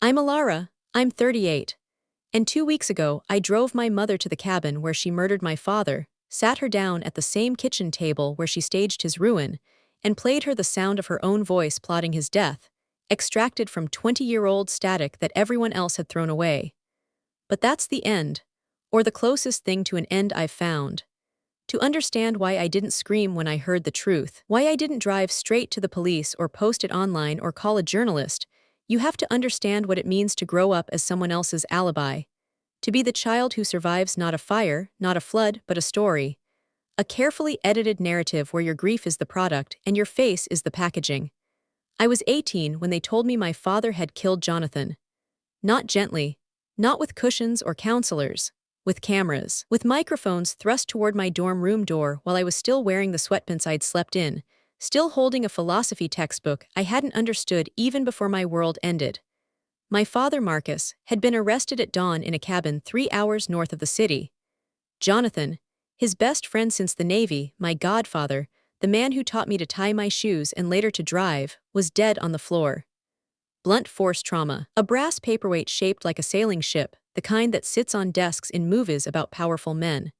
I'm Elara, I'm 38. And 2 weeks ago, I drove my mother to the cabin where she murdered my father, sat her down at the same kitchen table where she staged his ruin, and played her the sound of her own voice plotting his death, extracted from 20-year-old static that everyone else had thrown away. But that's the end, or the closest thing to an end I've found. To understand why I didn't scream when I heard the truth, why I didn't drive straight to the police or post it online or call a journalist, you have to understand what it means to grow up as someone else's alibi. To be the child who survives not a fire, not a flood, but a story. A carefully edited narrative where your grief is the product and your face is the packaging. I was 18 when they told me my father had killed Jonathan. Not gently, not with cushions or counselors, with cameras, with microphones thrust toward my dorm room door while I was still wearing the sweatpants I'd slept in, still holding a philosophy textbook I hadn't understood even before my world ended. My father, Marcus, had been arrested at dawn in a cabin 3 hours north of the city. Jonathan, his best friend since the Navy, my godfather, the man who taught me to tie my shoes and later to drive, was dead on the floor. Blunt force trauma, a brass paperweight shaped like a sailing ship, the kind that sits on desks in movies about powerful men.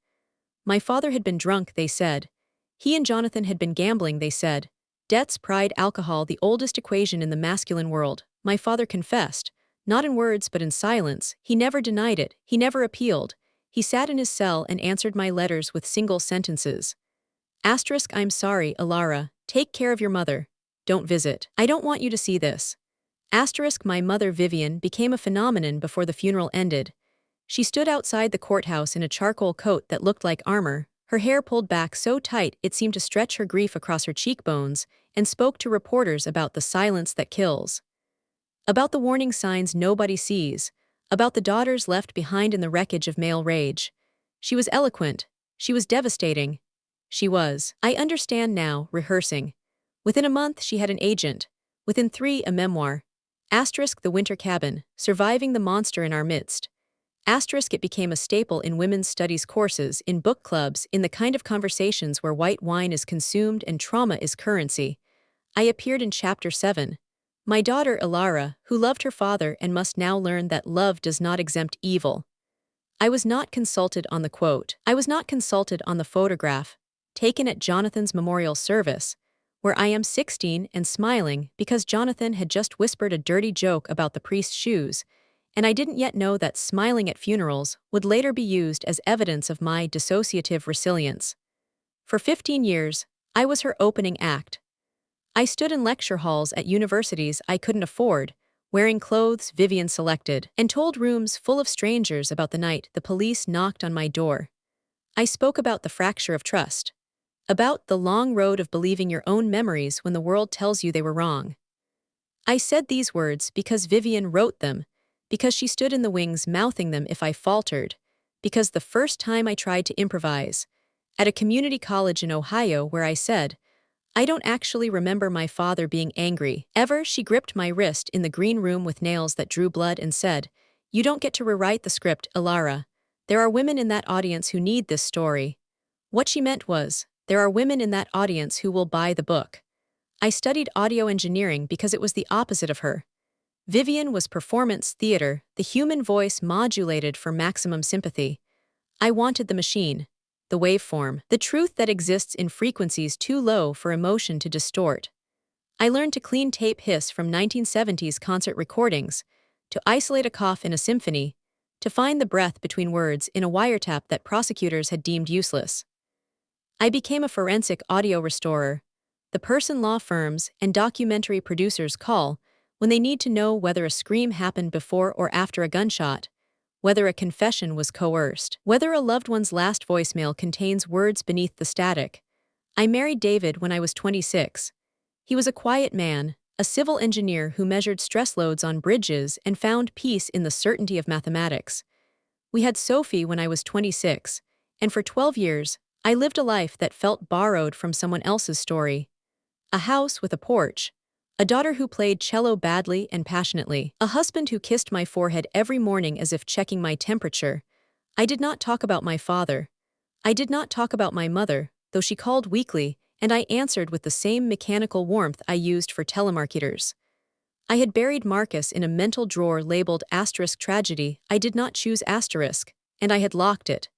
My father had been drunk, they said. He and Jonathan had been gambling, they said. Debts, pride, alcohol, the oldest equation in the masculine world. My father confessed. Not in words but in silence. He never denied it. He never appealed. He sat in his cell and answered my letters with single sentences. Asterisk, I'm sorry, Elara. Take care of your mother. Don't visit. I don't want you to see this. Asterisk, my mother Vivian became a phenomenon before the funeral ended. She stood outside the courthouse in a charcoal coat that looked like armor, her hair pulled back so tight it seemed to stretch her grief across her cheekbones, and spoke to reporters about the silence that kills. About the warning signs nobody sees, about the daughters left behind in the wreckage of male rage. She was eloquent. She was devastating. She was. I understand now, rehearsing. Within a month she had an agent. Within 3, a memoir. Asterisk, the winter cabin, surviving the monster in our midst. Asterisk, it became a staple in women's studies courses, in book clubs, in the kind of conversations where white wine is consumed and trauma is currency. I appeared in Chapter 7. My daughter, Elara, who loved her father and must now learn that love does not exempt evil. I was not consulted on the quote. I was not consulted on the photograph, taken at Jonathan's memorial service, where I am 16 and smiling because Jonathan had just whispered a dirty joke about the priest's shoes, and I didn't yet know that smiling at funerals would later be used as evidence of my dissociative resilience. For 15 years, I was her opening act. I stood in lecture halls at universities I couldn't afford, wearing clothes Vivian selected, and told rooms full of strangers about the night the police knocked on my door. I spoke about the fracture of trust, about the long road of believing your own memories when the world tells you they were wrong. I said these words because Vivian wrote them, because she stood in the wings mouthing them if I faltered, because the first time I tried to improvise, at a community college in Ohio where I said, I don't actually remember my father being angry. Ever, she gripped my wrist in the green room with nails that drew blood and said, You don't get to rewrite the script, Elara. There are women in that audience who need this story. What she meant was, there are women in that audience who will buy the book. I studied audio engineering because it was the opposite of her. Vivian was performance theater, the human voice modulated for maximum sympathy. I wanted the machine, the waveform, the truth that exists in frequencies too low for emotion to distort. I learned to clean tape hiss from 1970s concert recordings, to isolate a cough in a symphony, to find the breath between words in a wiretap that prosecutors had deemed useless. I became a forensic audio restorer, the person law firms and documentary producers call when they need to know whether a scream happened before or after a gunshot, whether a confession was coerced, whether a loved one's last voicemail contains words beneath the static. I married David when I was 26. He was a quiet man, a civil engineer who measured stress loads on bridges and found peace in the certainty of mathematics. We had Sophie when I was 26, and for 12 years, I lived a life that felt borrowed from someone else's story. A house with a porch, a daughter who played cello badly and passionately, a husband who kissed my forehead every morning as if checking my temperature. I did not talk about my father. I did not talk about my mother, though she called weekly, and I answered with the same mechanical warmth I used for telemarketers. I had buried Marcus in a mental drawer labeled *tragedy, I did not choose *, and I had locked it.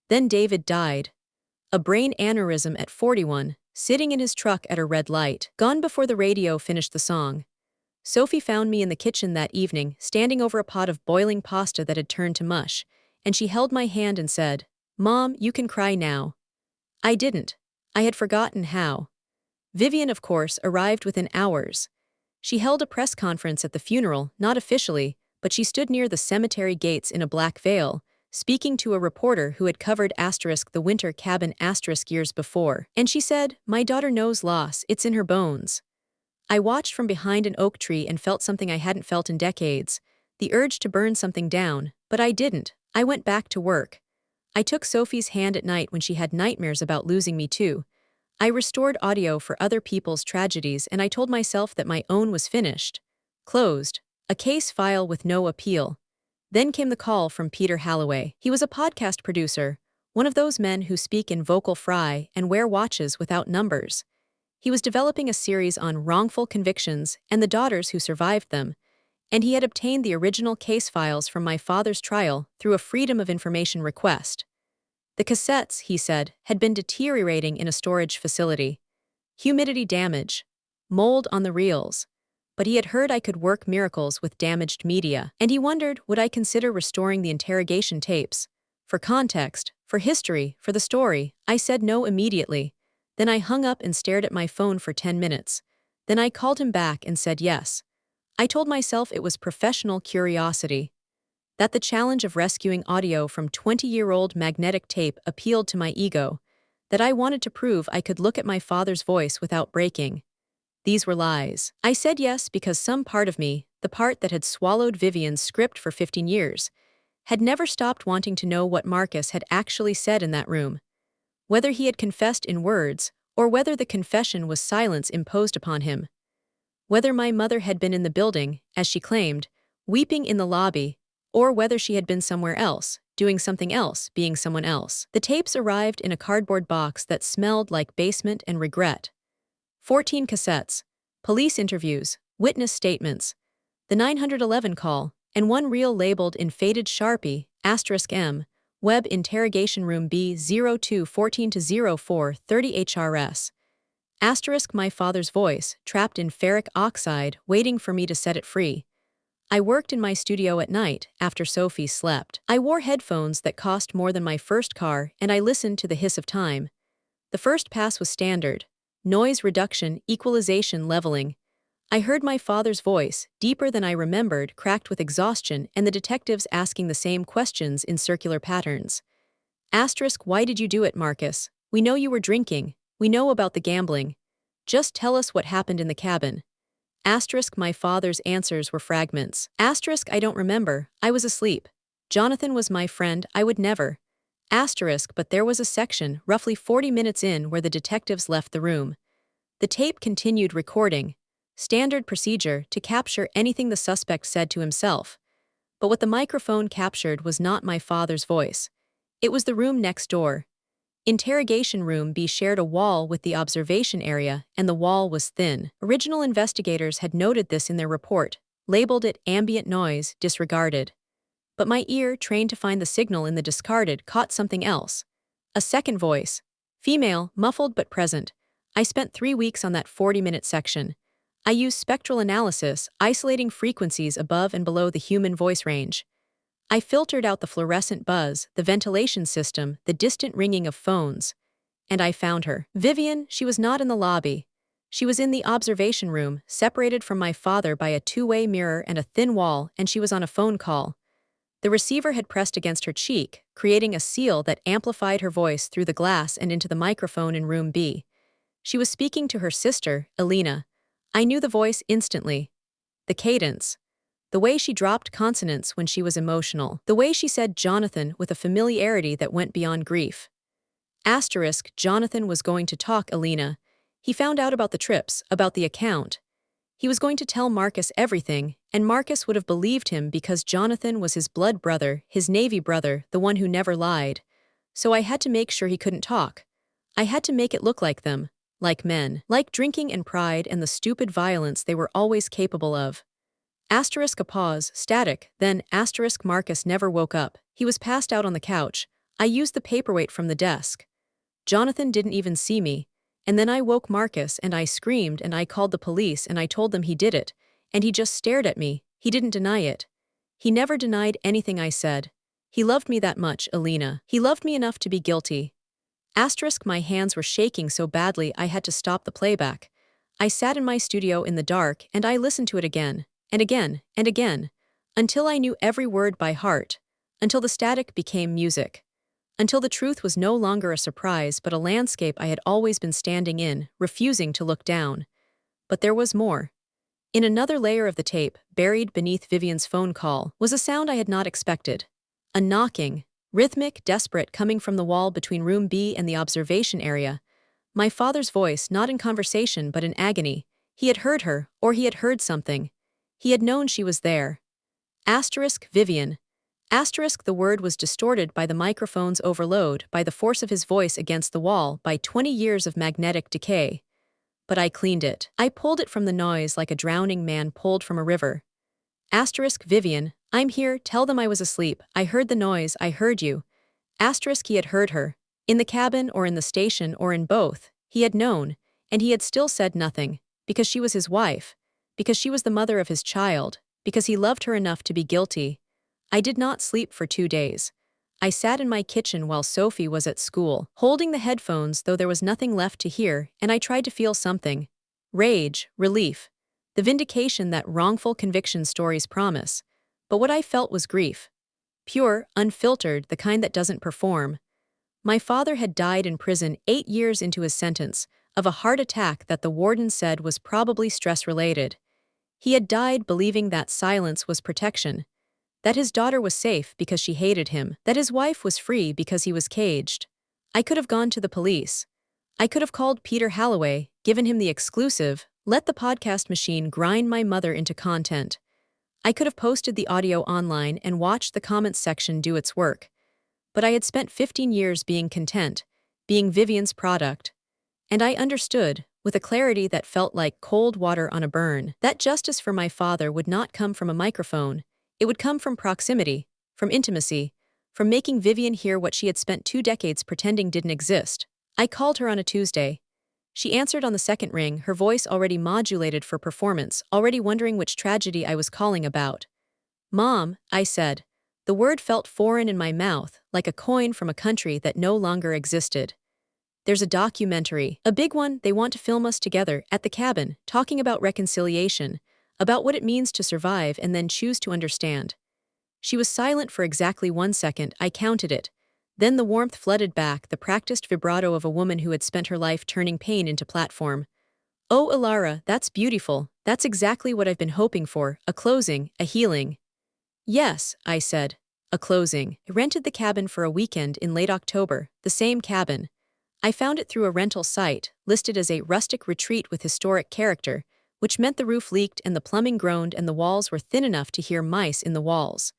Then David died. A brain aneurysm at 41, sitting in his truck at a red light. Gone before the radio finished the song. Sophie found me in the kitchen that evening, standing over a pot of boiling pasta that had turned to mush, and she held my hand and said, "Mom, you can cry now." I didn't. I had forgotten how. Vivian, of course, arrived within hours. She held a press conference at the funeral, not officially, but she stood near the cemetery gates in a black veil, speaking to a reporter who had covered *the winter cabin years before. And she said, "My daughter knows loss, it's in her bones." I watched from behind an oak tree and felt something I hadn't felt in decades, the urge to burn something down, but I didn't. I went back to work. I took Sophie's hand at night when she had nightmares about losing me too. I restored audio for other people's tragedies, and I told myself that my own was finished. Closed. A case file with no appeal. Then came the call from Peter Halloway. He was a podcast producer, one of those men who speak in vocal fry and wear watches without numbers. He was developing a series on wrongful convictions and the daughters who survived them, and he had obtained the original case files from my father's trial through a Freedom of Information request. The cassettes, he said, had been deteriorating in a storage facility. Humidity damage. Mold on the reels. But he had heard I could work miracles with damaged media, and he wondered, would I consider restoring the interrogation tapes? For context, for history, for the story, I said no immediately. Then I hung up and stared at my phone for 10 minutes. Then I called him back and said yes. I told myself it was professional curiosity. That the challenge of rescuing audio from 20-year-old magnetic tape appealed to my ego. That I wanted to prove I could look at my father's voice without breaking. These were lies. I said yes because some part of me, the part that had swallowed Vivian's script for 15 years, had never stopped wanting to know what Marcus had actually said in that room. Whether he had confessed in words, or whether the confession was silence imposed upon him. Whether my mother had been in the building, as she claimed, weeping in the lobby, or whether she had been somewhere else, doing something else, being someone else. The tapes arrived in a cardboard box that smelled like basement and regret. 14 cassettes, police interviews, witness statements, the 911 call, and one reel labeled in faded Sharpie, *M, Web Interrogation Room B02 14-04 30 HRS. My father's voice, trapped in ferric oxide, waiting for me to set it free. I worked in my studio at night, after Sophie slept. I wore headphones that cost more than my first car, and I listened to the hiss of time. The first pass was standard. Noise reduction, equalization, leveling. I heard my father's voice, deeper than I remembered, cracked with exhaustion, and the detectives asking the same questions in circular patterns. Why did you do it, Marcus? We know you were drinking. We know about the gambling. Just tell us what happened in the cabin. My father's answers were fragments. I don't remember. I was asleep. Jonathan was my friend. I would never. But there was a section, roughly 40 minutes in, where the detectives left the room. The tape continued recording. Standard procedure to capture anything the suspect said to himself. But what the microphone captured was not my father's voice. It was the room next door. Interrogation Room B shared a wall with the observation area, and the wall was thin. Original investigators had noted this in their report, labeled it ambient noise, disregarded. But my ear, trained to find the signal in the discarded, caught something else. A second voice. Female, muffled but present. I spent 3 weeks on that 40-minute section. I used spectral analysis, isolating frequencies above and below the human voice range. I filtered out the fluorescent buzz, the ventilation system, the distant ringing of phones. And I found her. Vivian, she was not in the lobby. She was in the observation room, separated from my father by a two-way mirror and a thin wall, and she was on a phone call. The receiver had pressed against her cheek, creating a seal that amplified her voice through the glass and into the microphone in room B. She was speaking to her sister, Elena. I knew the voice instantly. The cadence. The way she dropped consonants when she was emotional. The way she said Jonathan with a familiarity that went beyond grief. Jonathan was going to talk, Elena. He found out about the trips, about the account. He was going to tell Marcus everything, and Marcus would have believed him because Jonathan was his blood brother, his Navy brother, the one who never lied. So I had to make sure he couldn't talk. I had to make it look like them. Like men. Like drinking and pride and the stupid violence they were always capable of. Asterisk a pause, static, then asterisk Marcus never woke up. He was passed out on the couch. I used the paperweight from the desk. Jonathan didn't even see me. And then I woke Marcus and I screamed and I called the police and I told them he did it. And he just stared at me. He didn't deny it. He never denied anything I said. He loved me that much, Alina. He loved me enough to be guilty. Asterisk my hands were shaking so badly I had to stop the playback. I sat in my studio in the dark and I listened to it again, and again, and again, until I knew every word by heart, until the static became music, until the truth was no longer a surprise but a landscape I had always been standing in, refusing to look down. But there was more. In another layer of the tape, buried beneath Vivian's phone call, was a sound I had not expected. A knocking, rhythmic, desperate, coming from the wall between room B and the observation area. My father's voice, not in conversation but in agony. He had heard her, or he had heard something. He had known she was there. Asterisk Vivian. Asterisk the word was distorted by the microphone's overload, by the force of his voice against the wall, by 20 years of magnetic decay. But I cleaned it. I pulled it from the noise like a drowning man pulled from a river. Asterisk Vivian, I'm here, tell them I was asleep. I heard the noise, I heard you. Asterisk he had heard her. In the cabin or in the station or in both, he had known, and he had still said nothing, because she was his wife, because she was the mother of his child, because he loved her enough to be guilty. I did not sleep for 2 days. I sat in my kitchen while Sophie was at school, holding the headphones though there was nothing left to hear, and I tried to feel something. Rage, relief, the vindication that wrongful conviction stories promise. But what I felt was grief. Pure, unfiltered, the kind that doesn't perform. My father had died in prison 8 years into his sentence, of a heart attack that the warden said was probably stress-related. He had died believing that silence was protection, that his daughter was safe because she hated him, that his wife was free because he was caged. I could have gone to the police. I could have called Peter Halloway, given him the exclusive, let the podcast machine grind my mother into content. I could have posted the audio online and watched the comments section do its work. But I had spent 15 years being content, being Vivian's product. And I understood, with a clarity that felt like cold water on a burn, that justice for my father would not come from a microphone. It would come from proximity, from intimacy, from making Vivian hear what she had spent 2 decades pretending didn't exist. I called her on a Tuesday. She answered on the second ring, her voice already modulated for performance, already wondering which tragedy I was calling about. Mom, I said. The word felt foreign in my mouth, like a coin from a country that no longer existed. There's a documentary, a big one, they want to film us together, at the cabin, talking about reconciliation, about what it means to survive and then choose to understand. She was silent for exactly 1 second, I counted it. Then the warmth flooded back, the practiced vibrato of a woman who had spent her life turning pain into platform. Oh, Elara, that's beautiful, that's exactly what I've been hoping for, a closing, a healing. Yes, I said. A closing. I rented the cabin for a weekend in late October, the same cabin. I found it through a rental site, listed as a rustic retreat with historic character, which meant the roof leaked and the plumbing groaned and the walls were thin enough to hear mice in the walls.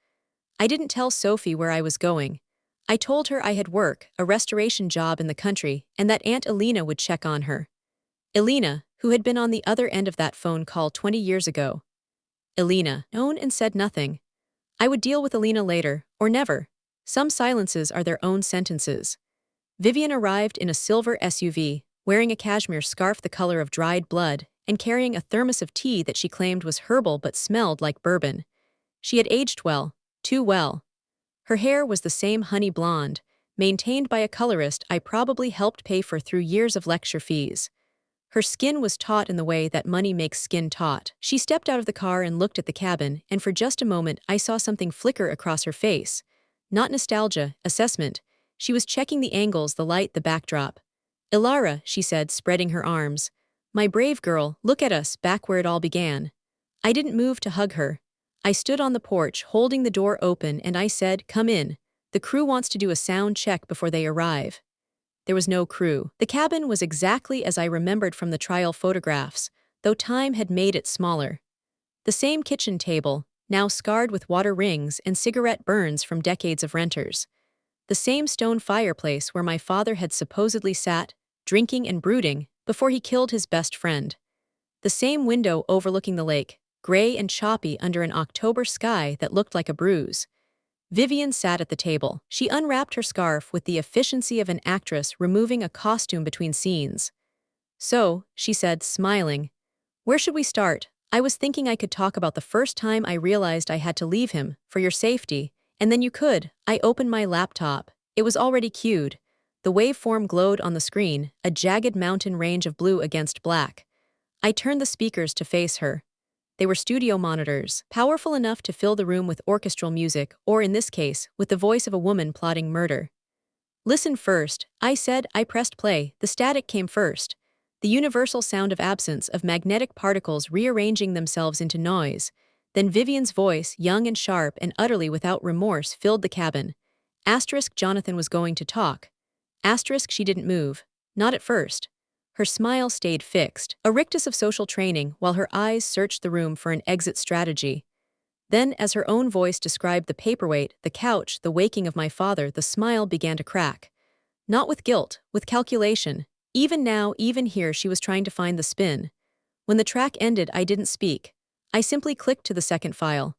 I didn't tell Sophie where I was going. I told her I had work, a restoration job in the country, and that Aunt Alina would check on her. Alina, who had been on the other end of that phone call 20 years ago. Alina, known and said nothing. I would deal with Alina later, or never. Some silences are their own sentences. Vivian arrived in a silver SUV, wearing a cashmere scarf the color of dried blood, and carrying a thermos of tea that she claimed was herbal but smelled like bourbon. She had aged well, too well. Her hair was the same honey blonde, maintained by a colorist I probably helped pay for through years of lecture fees. Her skin was taut in the way that money makes skin taut. She stepped out of the car and looked at the cabin, and for just a moment I saw something flicker across her face. Not nostalgia, assessment. She was checking the angles, the light, the backdrop. Elara, she said, spreading her arms. My brave girl, look at us, back where it all began. I didn't move to hug her. I stood on the porch, holding the door open, and I said, come in. The crew wants to do a sound check before they arrive. There was no crew. The cabin was exactly as I remembered from the trial photographs, though time had made it smaller. The same kitchen table, now scarred with water rings and cigarette burns from decades of renters. The same stone fireplace where my father had supposedly sat, drinking and brooding, before he killed his best friend. The same window overlooking the lake, gray and choppy under an October sky that looked like a bruise. Vivian sat at the table. She unwrapped her scarf with the efficiency of an actress removing a costume between scenes. "So," she said, smiling, "where should we start? I was thinking I could talk about the first time I realized I had to leave him, for your safety, and then you could." I opened my laptop. It was already queued. The waveform glowed on the screen, a jagged mountain range of blue against black. I turned the speakers to face her. They were studio monitors, powerful enough to fill the room with orchestral music, or in this case, with the voice of a woman plotting murder. "Listen first," I said. I pressed play. The static came first. The universal sound of absence, of magnetic particles rearranging themselves into noise. Then Vivian's voice, young and sharp and utterly without remorse, filled the cabin. Asterisk Jonathan was going to talk. Asterisk she didn't move. Not at first. Her smile stayed fixed, a rictus of social training, while her eyes searched the room for an exit strategy. Then, as her own voice described the paperweight, the couch, the waking of my father, the smile began to crack. Not with guilt, with calculation. Even now, even here, she was trying to find the spin. When the track ended, I didn't speak. I simply clicked to the second file.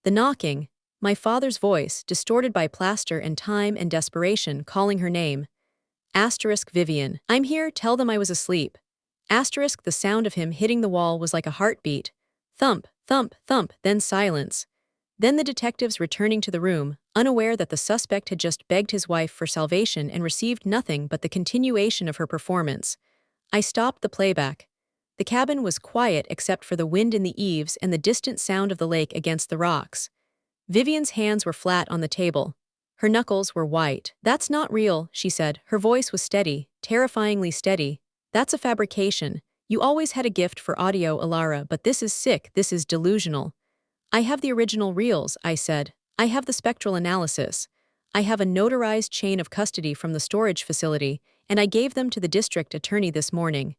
The knocking, my father's voice, distorted by plaster and time and desperation, calling her name. Asterisk Vivian. "I'm here, tell them I was asleep." Asterisk the sound of him hitting the wall was like a heartbeat. Thump, thump, thump, then silence. Then the detectives returning to the room, unaware that the suspect had just begged his wife for salvation and received nothing but the continuation of her performance. I stopped the playback. The cabin was quiet except for the wind in the eaves and the distant sound of the lake against the rocks. Vivian's hands were flat on the table. Her knuckles were white. "That's not real," she said. Her voice was steady, terrifyingly steady. "That's a fabrication. You always had a gift for audio, Elara, but this is sick, this is delusional." "I have the original reels," I said. "I have the spectral analysis. I have a notarized chain of custody from the storage facility, and I gave them to the district attorney this morning."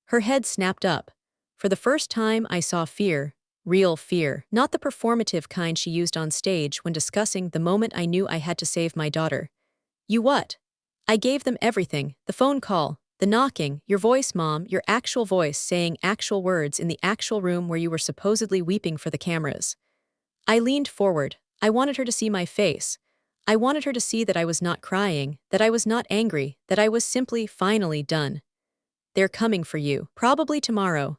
Her head snapped up. For the first time I saw fear. Real fear, not the performative kind she used on stage when discussing the moment I knew I had to save my daughter. "You what?" "I gave them everything, the phone call, the knocking, your voice, Mom, your actual voice saying actual words in the actual room where you were supposedly weeping for the cameras." I leaned forward. I wanted her to see my face. I wanted her to see that I was not crying, that I was not angry, that I was simply, finally done. "They're coming for you, probably tomorrow.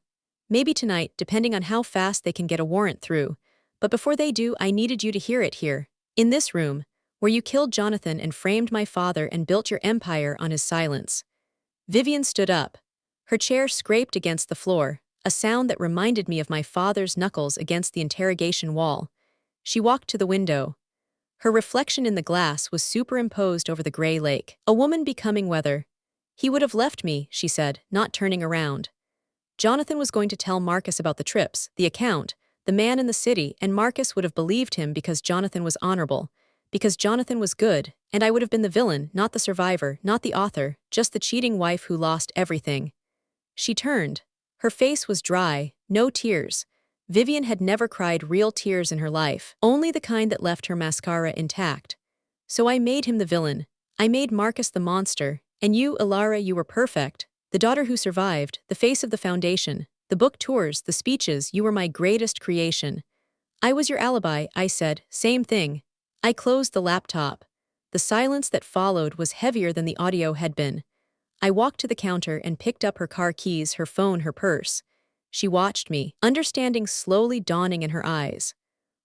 Maybe tonight, depending on how fast they can get a warrant through. But before they do, I needed you to hear it here. In this room, where you killed Jonathan and framed my father and built your empire on his silence." Vivian stood up. Her chair scraped against the floor, a sound that reminded me of my father's knuckles against the interrogation wall. She walked to the window. Her reflection in the glass was superimposed over the gray lake. "A woman becoming weather. He would have left me," she said, not turning around. Jonathan was going to tell Marcus about the trips, the account, the man in the city, and Marcus would have believed him because Jonathan was honorable, because Jonathan was good, and I would have been the villain, not the survivor, not the author, just the cheating wife who lost everything. She turned. Her face was dry, no tears. Vivian had never cried real tears in her life, only the kind that left her mascara intact. "So I made him the villain. I made Marcus the monster, and you, Elara, you were perfect. The daughter who survived, the face of the foundation, the book tours, the speeches, you were my greatest creation." "I was your alibi," I said, same thing. I closed the laptop. The silence that followed was heavier than the audio had been. I walked to the counter and picked up her car keys, her phone, her purse. She watched me, understanding slowly dawning in her eyes.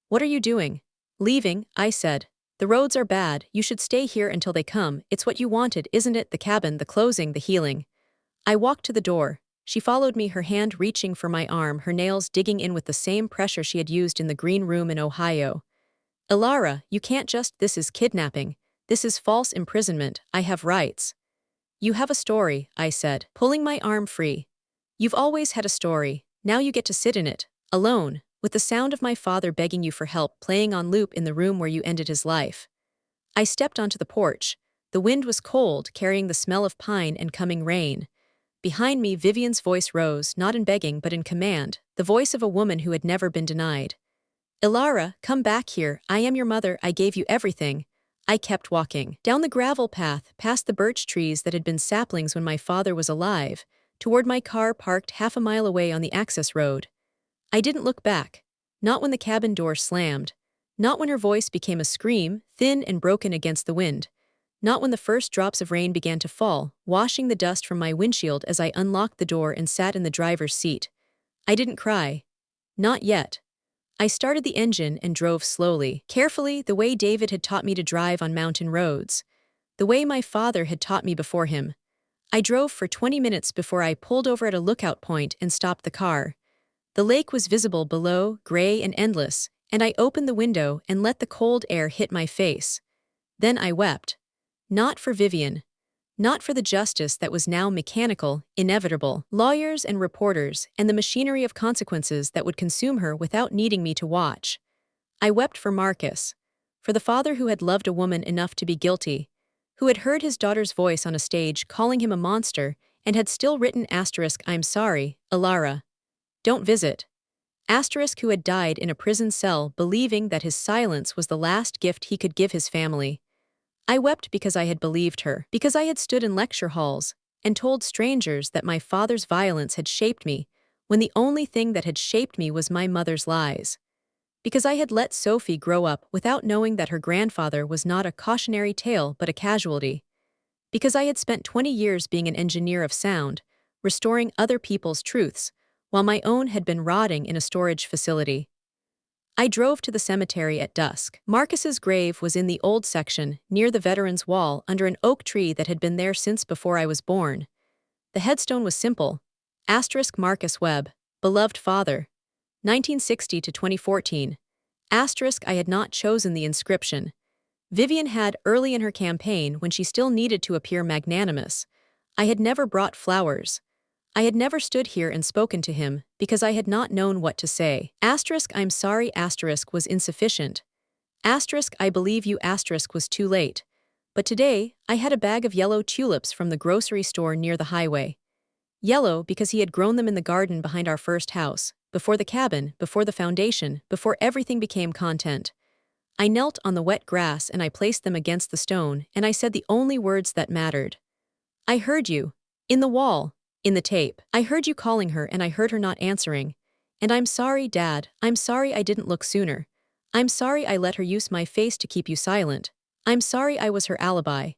"What are you doing?" "Leaving," I said. "The roads are bad, you should stay here until they come. It's what you wanted, isn't it? The cabin, the closing, the healing." I walked to the door. She followed me, her hand reaching for my arm, her nails digging in with the same pressure she had used in the green room in Ohio. "Elara, you can't just, this is kidnapping. This is false imprisonment, I have rights." "You have a story," I said, pulling my arm free. "You've always had a story, now you get to sit in it, alone, with the sound of my father begging you for help playing on loop in the room where you ended his life." I stepped onto the porch. The wind was cold, carrying the smell of pine and coming rain. Behind me, Vivian's voice rose, not in begging but in command, the voice of a woman who had never been denied. "Elara, come back here, I am your mother, I gave you everything." I kept walking. Down the gravel path, past the birch trees that had been saplings when my father was alive, toward my car parked half a mile away on the access road. I didn't look back. Not when the cabin door slammed. Not when her voice became a scream, thin and broken against the wind. Not when the first drops of rain began to fall, washing the dust from my windshield as I unlocked the door and sat in the driver's seat. I didn't cry. Not yet. I started the engine and drove slowly, carefully, the way David had taught me to drive on mountain roads. The way my father had taught me before him. I drove for 20 minutes before I pulled over at a lookout point and stopped the car. The lake was visible below, gray and endless, and I opened the window and let the cold air hit my face. Then I wept. Not for Vivian. Not for the justice that was now mechanical, inevitable, lawyers and reporters, and the machinery of consequences that would consume her without needing me to watch. I wept for Marcus. For the father who had loved a woman enough to be guilty, who had heard his daughter's voice on a stage calling him a monster, and had still written "I'm sorry, Elara. Don't visit." Who had died in a prison cell believing that his silence was the last gift he could give his family. I wept because I had believed her, because I had stood in lecture halls and told strangers that my father's violence had shaped me, when the only thing that had shaped me was my mother's lies. Because I had let Sophie grow up without knowing that her grandfather was not a cautionary tale but a casualty. Because I had spent 20 years being an engineer of sound, restoring other people's truths, while my own had been rotting in a storage facility. I drove to the cemetery at dusk. Marcus's grave was in the old section, near the veterans' wall, under an oak tree that had been there since before I was born. The headstone was simple. Marcus Webb, beloved father. 1960 to 2014. I had not chosen the inscription. Vivian had early in her campaign when she still needed to appear magnanimous. I had never brought flowers. I had never stood here and spoken to him, because I had not known what to say. I'm sorry was insufficient. I believe you was too late. But today, I had a bag of yellow tulips from the grocery store near the highway. Yellow because he had grown them in the garden behind our first house, before the cabin, before the foundation, before everything became content. I knelt on the wet grass and I placed them against the stone and I said the only words that mattered. I heard you. In the wall. In the tape. I heard you calling her and I heard her not answering. And I'm sorry, Dad. I'm sorry I didn't look sooner. I'm sorry I let her use my face to keep you silent. I'm sorry I was her alibi.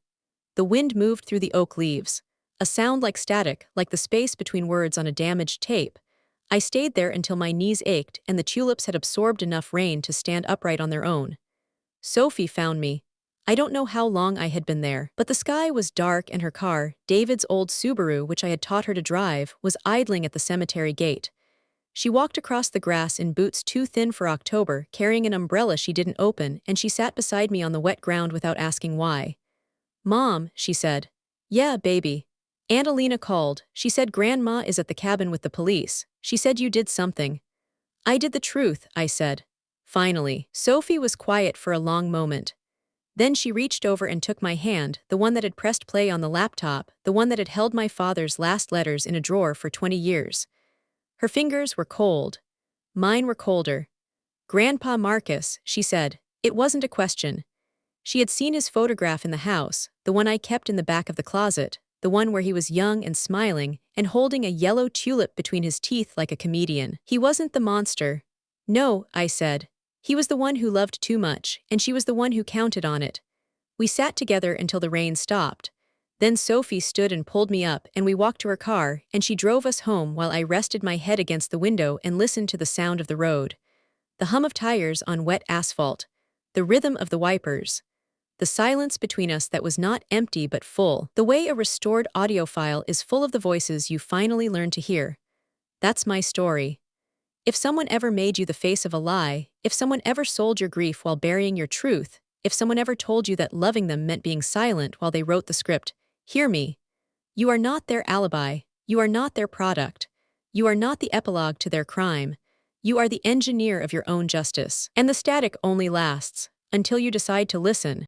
The wind moved through the oak leaves. A sound like static, like the space between words on a damaged tape. I stayed there until my knees ached and the tulips had absorbed enough rain to stand upright on their own. Sophie found me. I don't know how long I had been there, but the sky was dark and her car, David's old Subaru which I had taught her to drive, was idling at the cemetery gate. She walked across the grass in boots too thin for October, carrying an umbrella she didn't open, and she sat beside me on the wet ground without asking why. "Mom," she said. "Yeah, baby." Aunt Alina called. She said Grandma is at the cabin with the police. She said you did something. "I did the truth," I said. Finally. Sophie was quiet for a long moment. Then she reached over and took my hand, the one that had pressed play on the laptop, the one that had held my father's last letters in a drawer for 20 years. Her fingers were cold. Mine were colder. "Grandpa Marcus," she said. It wasn't a question. She had seen his photograph in the house, the one I kept in the back of the closet, the one where he was young and smiling, and holding a yellow tulip between his teeth like a comedian. He wasn't the monster. "No," I said. He was the one who loved too much, and she was the one who counted on it. We sat together until the rain stopped. Then Sophie stood and pulled me up and we walked to her car, and she drove us home while I rested my head against the window and listened to the sound of the road. The hum of tires on wet asphalt. The rhythm of the wipers. The silence between us that was not empty but full, the way a restored audio file is full of the voices you finally learn to hear. That's my story. If someone ever made you the face of a lie, if someone ever sold your grief while burying your truth, if someone ever told you that loving them meant being silent while they wrote the script, hear me. You are not their alibi. You are not their product. You are not the epilogue to their crime. You are the engineer of your own justice. And the static only lasts until you decide to listen.